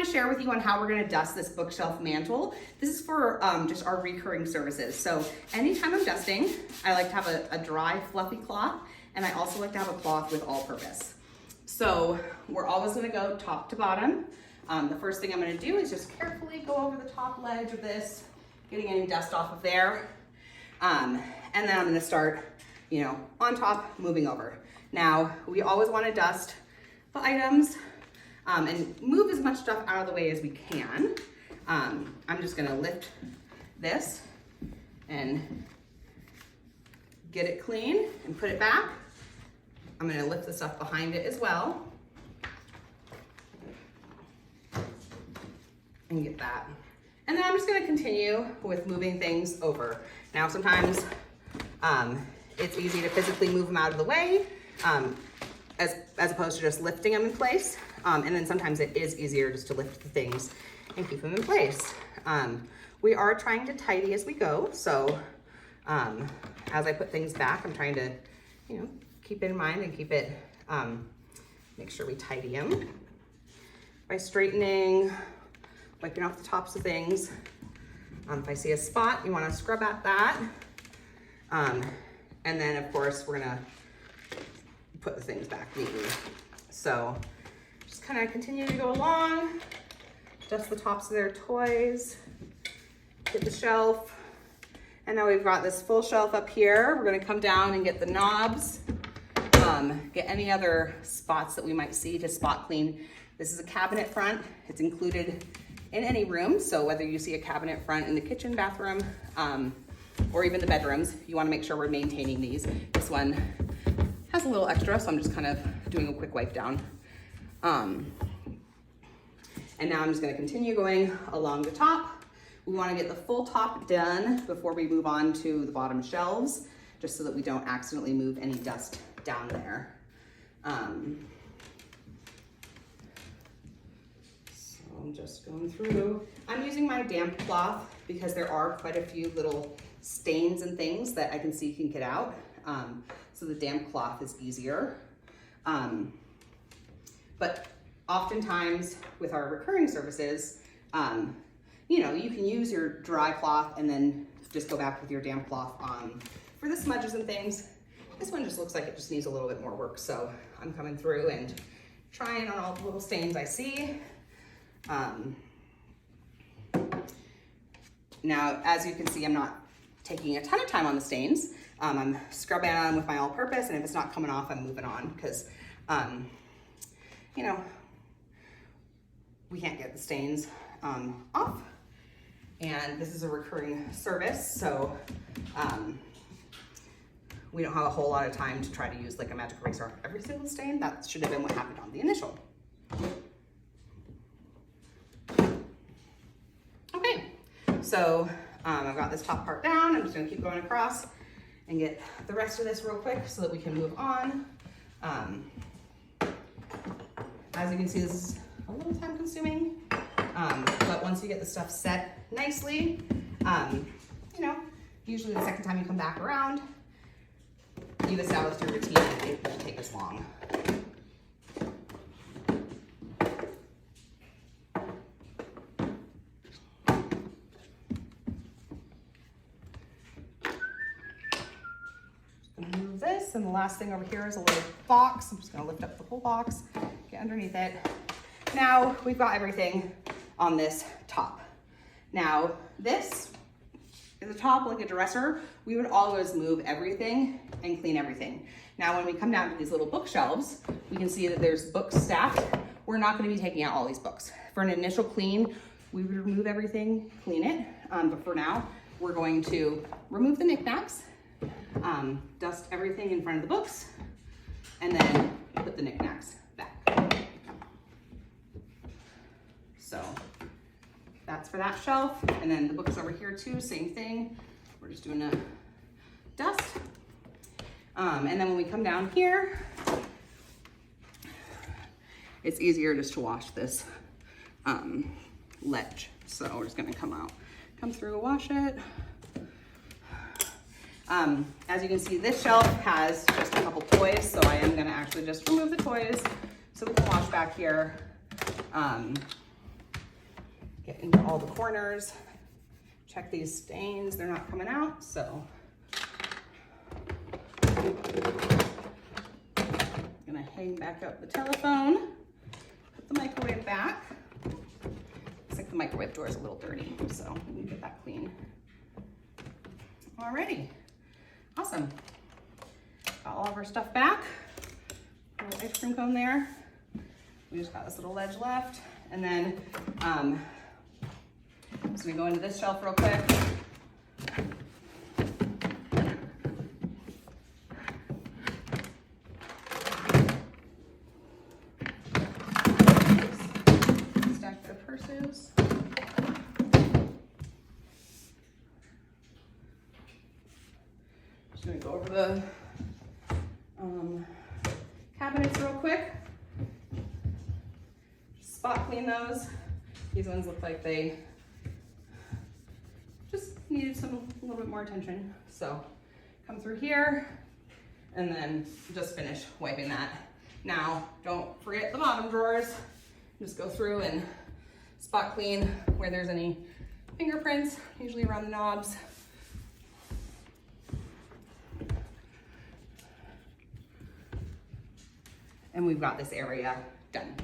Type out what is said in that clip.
share with you on how we're gonna dust this bookshelf mantle. This is for just our recurring services. So anytime I'm dusting, I like to have a dry, fluffy cloth, and I also like to have a cloth with all-purpose. So we're always gonna go top to bottom. The first thing I'm gonna do is just carefully go over the top ledge of this, getting any dust off of there. And then I'm gonna start, you know, on top, moving over. Now, we always wanna dust the items and move as much stuff out of the way as we can. I'm just gonna lift this and get it clean and put it back. I'm gonna lift the stuff behind it as well and get that. And then I'm just gonna continue with moving things over. Now, sometimes it's easy to physically move them out of the way as opposed to just lifting them in place. And then sometimes it is easier just to lift the things and keep them in place. We are trying to tidy as we go. So as I put things back, I'm trying to, you know, keep it in mind and keep it, make sure we tidy them by straightening, wiping off the tops of things. If I see a spot, you want to scrub at that. And then of course we're gonna put the things back neatly. So just kind of continue to go along, dust the tops of their toys, get the shelf. And now we've got this full shelf up here. We're gonna come down and get the knobs, get any other spots that we might see to spot clean. This is a cabinet front. It's included in any room. So whether you see a cabinet front in the kitchen, bathroom, or even the bedrooms, you wanna make sure we're maintaining these. This one has a little extra, so I'm just kind of doing a quick wipe down. And now I'm just gonna continue going along the top. We wanna get the full top done before we move on to the bottom shelves, just so that we don't accidentally move any dust down there. So I'm just going through. I'm using my damp cloth because there are quite a few little stains and things that I can see can get out. So the damp cloth is easier. But oftentimes with our recurring services, you know, you can use your dry cloth and then just go back with your damp cloth on for the smudges and things. This one just looks like it just needs a little bit more work. So I'm coming through and trying on all the little stains I see. Now, as you can see, I'm not taking a ton of time on the stains. I'm scrubbing on with my all-purpose, and if it's not coming off, I'm moving on because, you know, we can't get the stains off. And this is a recurring service, so we don't have a whole lot of time to try to use like a magic eraser on every single stain. That should have been what happened on the initial. Okay, so I've got this top part down. I'm just gonna keep going across and get the rest of this real quick so that we can move on. As you can see, this is a little time consuming, but once you get the stuff set nicely, you know, usually the second time you come back around, you've established your routine and it won't take as long. And the last thing over here is a little box. I'm just gonna lift up the whole box, get underneath it. Now we've got everything on this top. Now this is a top like a dresser. We would always move everything and clean everything. Now when we come down to these little bookshelves, we can see that there's books stacked. We're not gonna be taking out all these books. For an initial clean, we would remove everything, clean it. But for now, we're going to remove the knickknacks, dust everything in front of the books, and then put the knickknacks back. So that's for that shelf. And then the books over here too, same thing. We're just doing a dust. And then when we come down here, it's easier just to wash this ledge. So we're just gonna come through, wash it. As you can see, this shelf has just a couple toys, so I am gonna actually just remove the toys so we can wash back here. get into all the corners. Check these stains, they're not coming out, so. I'm gonna hang back up the telephone, put the microwave back. Looks like the microwave door is a little dirty, so we can get that clean. Alrighty, awesome. Got all of our stuff back. Little ice cream cone there. We just got this little ledge left. And then I'm just gonna go into this shelf real quick. Stack their purses. Just gonna go over the cabinets real quick. Spot clean those. These ones look like they just needed a little bit more attention. So come through here and then just finish wiping that. Now, don't forget the bottom drawers. Just go through and spot clean where there's any fingerprints, usually around the knobs. And we've got this area done.